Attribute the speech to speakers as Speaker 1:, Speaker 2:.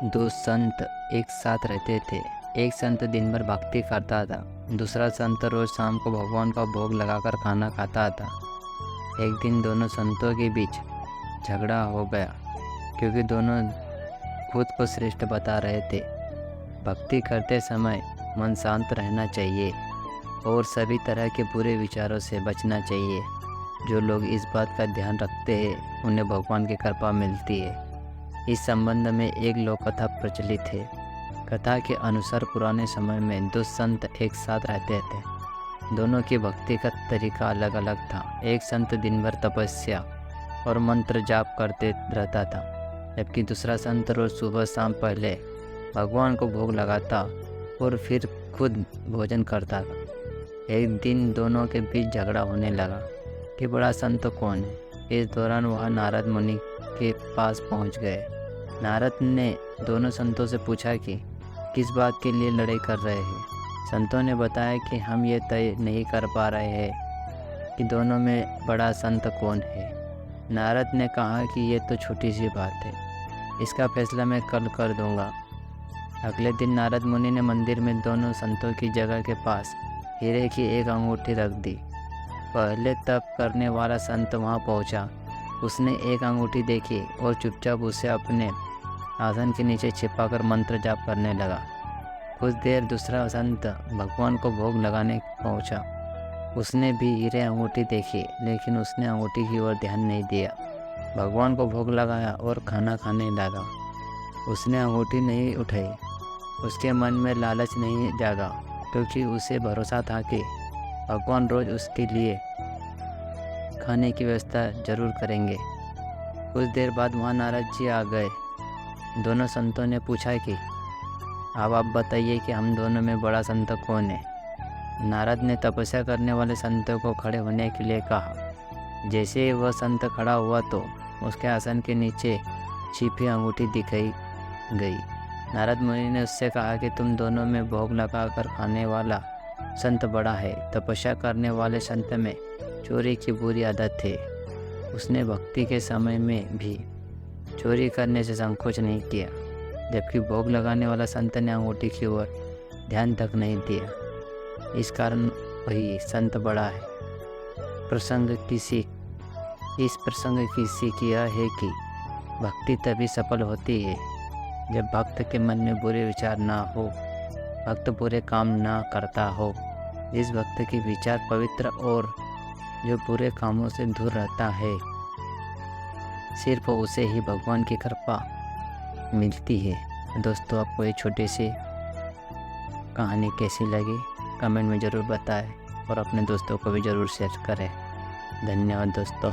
Speaker 1: दो संत एक साथ रहते थे। एक संत दिन भर भक्ति करता था। दूसरा संत रोज शाम को भगवान का भोग लगाकर खाना खाता था। एक दिन दोनों संतों के बीच झगड़ा हो गया क्योंकि दोनों खुद को श्रेष्ठ बता रहे थे। भक्ति करते समय मन शांत रहना चाहिए और सभी तरह के बुरे विचारों से बचना चाहिए। जो लोग इस बात का ध्यान रखते हैं उन्हें भगवान की कृपा मिलती है। इस संबंध में एक लोक कथा प्रचलित है। कथा के अनुसार पुराने समय में दो संत एक साथ रहते थे। दोनों की भक्ति का तरीका अलग अलग था। एक संत दिन भर तपस्या और मंत्र जाप करते रहता था, जबकि दूसरा संत रोज सुबह शाम पहले भगवान को भोग लगाता और फिर खुद भोजन करता था। एक दिन दोनों के बीच झगड़ा होने लगा कि बड़ा संत कौन है। इस दौरान वह नारद मुनि के पास पहुंच गए। नारद ने दोनों संतों से पूछा कि किस बात के लिए लड़ाई कर रहे हैं। संतों ने बताया कि हम ये तय नहीं कर पा रहे हैं कि दोनों में बड़ा संत कौन है। नारद ने कहा कि ये तो छोटी सी बात है, इसका फैसला मैं कल कर दूंगा। अगले दिन नारद मुनि ने मंदिर में दोनों संतों की जगह के पास हीरे की एक अंगूठी रख दी। पहले तप करने वाला संत वहां पहुंचा। उसने एक अंगूठी देखी और चुपचाप उसे अपने आसन के नीचे छिपाकर मंत्र जाप करने लगा। कुछ देर दूसरा संत भगवान को भोग लगाने पहुंचा। उसने भी हीरे अंगूठी देखी, लेकिन उसने अंगूठी की ओर ध्यान नहीं दिया। भगवान को भोग लगाया और खाना खाने लगा। उसने अंगूठी नहीं उठाई। उसके मन में लालच नहीं जागा, क्योंकि उसे भरोसा था कि भगवान रोज उसके लिए खाने की व्यवस्था जरूर करेंगे। कुछ देर बाद वहाँ नारद जी आ गए। दोनों संतों ने पूछा कि अब आप बताइए कि हम दोनों में बड़ा संत कौन है। नारद ने तपस्या करने वाले संत को खड़े होने के लिए कहा। जैसे ही वह संत खड़ा हुआ तो उसके आसन के नीचे छिपी अंगूठी दिखाई गई। नारद मुनि ने उससे कहा कि तुम दोनों में भोग लगाकर खाने वाला संत बड़ा है। तपस्या करने वाले संत में चोरी की बुरी आदत थी। उसने भक्ति के समय में भी चोरी करने से संकोच नहीं किया, जबकि भोग लगाने वाला संत ने अंगूठी की ओर ध्यान तक नहीं दिया। इस कारण वही संत बड़ा है। इस प्रसंग की सीख यह है कि भक्ति तभी सफल होती है जब भक्त के मन में बुरे विचार ना हो, भक्त बुरे काम ना करता हो। जिस भक्त के विचार पवित्र और जो बुरे कामों से दूर रहता है, सिर्फ उसे ही भगवान की कृपा मिलती है। दोस्तों, आपको ये छोटी सी कहानी कैसी लगी कमेंट में ज़रूर बताएं और अपने दोस्तों को भी ज़रूर शेयर करें। धन्यवाद दोस्तों।